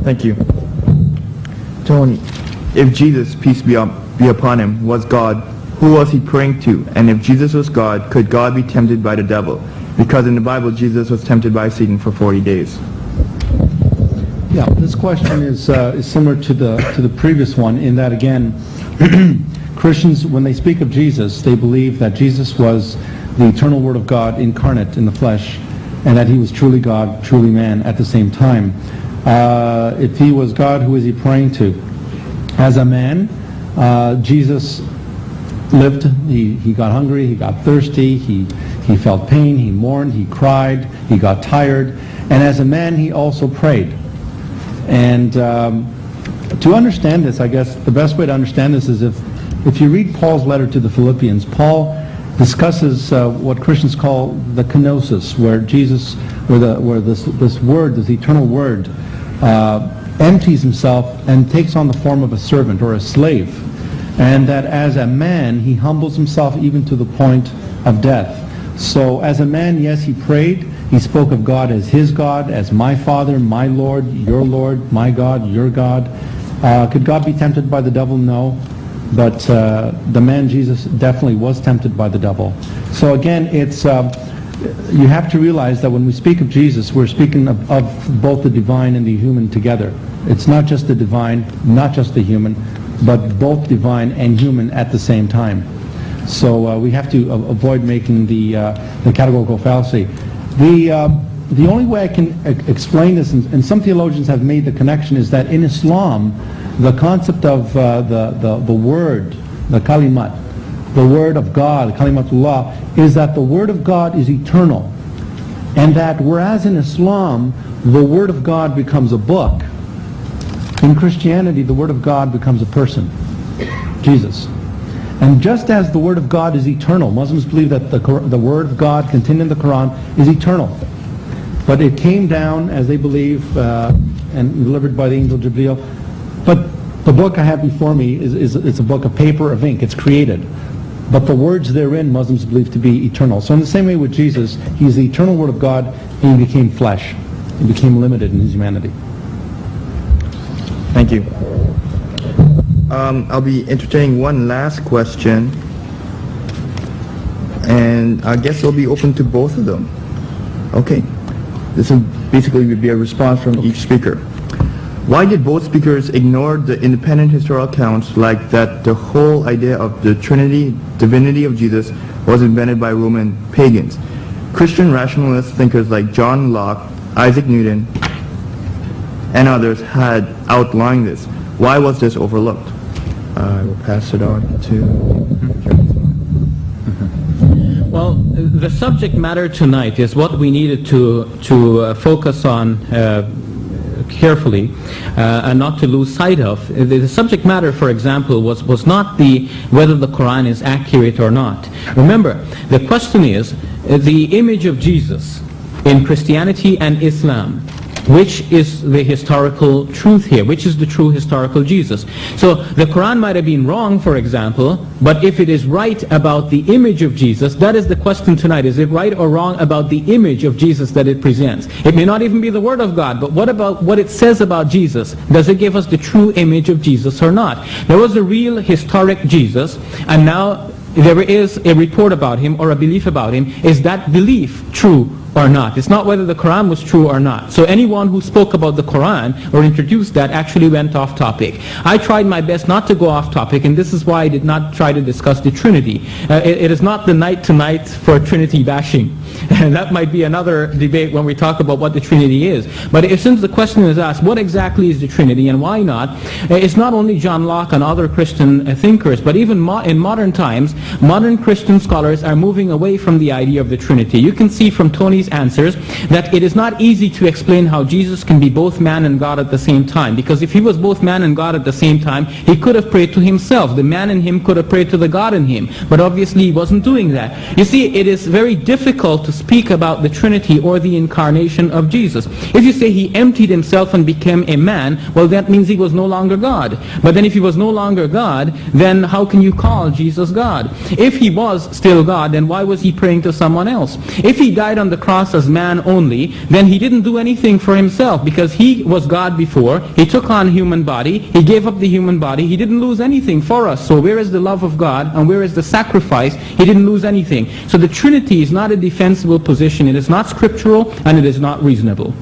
Thank you. Tony, if Jesus, peace be upon him, was God, who was he praying to? And if Jesus was God, could God be tempted by the devil? Because in the Bible, Jesus was tempted by Satan for 40 days. Yeah, this question is similar to the previous one in that, again, Christians, when they speak of Jesus, they believe that Jesus was the eternal Word of God incarnate in the flesh, and that he was truly God, truly man at the same time. If he was God, who is he praying to? As a man, Jesus lived, he got hungry, he got thirsty, he felt pain, he mourned, he cried, he got tired, and as a man he also prayed. And to understand this, I guess the best way to understand this is if you read Paul's letter to the Philippians, Paul discusses what Christians call the kenosis, where Jesus, where this word, this eternal word, empties himself and takes on the form of a servant or a slave, and that as a man he humbles himself even to the point of death. So as a man, yes, he prayed. He spoke of God as his God, as my Father, my Lord, my God, your God. Could God be tempted by the devil? No. But the man Jesus definitely was tempted by the devil. So again, it's you have to realize that when we speak of Jesus, we're speaking of both the divine and the human together. It's not just the divine, not just the human, but both divine and human at the same time. So we have to avoid making the categorical fallacy. The only way I can explain this, and some theologians have made the connection, is that in Islam, the concept of the word, the kalimat, the word of God, kalimatullah, is that the word of God is eternal. And that whereas in Islam, the word of God becomes a book, in Christianity, the word of God becomes a person, Jesus. And just as the word of God is eternal, Muslims believe that the word of God contained in the Quran is eternal. But it came down, as they believe, and delivered by the angel Jibreel. But the book I have before me is a book of paper, of ink. It's created. But the words therein, Muslims believe to be eternal. So in the same way with Jesus, he is the eternal word of God, and he became flesh. He became limited in his humanity. Thank you. I'll be entertaining one last question, and I guess it'll be open to both of them. Okay. This will basically be a response from each speaker. Why did both speakers ignore the independent historical accounts, like that the whole idea of the Trinity, divinity of Jesus, was invented by Roman pagans? Christian rationalist thinkers like John Locke, Isaac Newton, and others had outlined this. Why was this overlooked? I will pass it on to... Well, the subject matter tonight is what we needed to focus on carefully and not to lose sight of. The subject matter, for example, was not whether the Quran is accurate or not. Remember, the question is the image of Jesus in Christianity and Islam. Which is the historical truth here? Which is the true historical Jesus? So the Quran might have been wrong, for example, but if it is right about the image of Jesus, that is the question tonight. Is it right or wrong about the image of Jesus that it presents? It may not even be the Word of God, but what about what it says about Jesus? Does it give us the true image of Jesus or not? There was a real historic Jesus, and now there is a report about him or a belief about him. Is that belief true or not? It's not whether the Quran was true or not. So anyone who spoke about the Quran or introduced that actually went off topic. I tried my best not to go off topic, and this is why I did not try to discuss the Trinity. It is not the night tonight for Trinity bashing. And that might be another debate when we talk about what the Trinity is. But since the question is asked, what exactly is the Trinity and why not? It's not only John Locke and other Christian thinkers, but even in modern times, modern Christian scholars are moving away from the idea of the Trinity. You can see from Tony's answers that it is not easy to explain how Jesus can be both man and God at the same time. Because if he was both man and God at the same time, he could have prayed to himself. The man in him could have prayed to the God in him. But obviously he wasn't doing that. You see, it is very difficult to speak about the Trinity or the incarnation of Jesus. If you say he emptied himself and became a man, well, that means he was no longer God. But then if he was no longer God, then how can you call Jesus God? God. If he was still God, then why was he praying to someone else? If he died on the cross as man only, then he didn't do anything for himself, because he was God before, he took on human body, he gave up the human body, he didn't lose anything for us. So where is the love of God and where is the sacrifice? He didn't lose anything. So the Trinity is not a defensible position. It is not scriptural and it is not reasonable.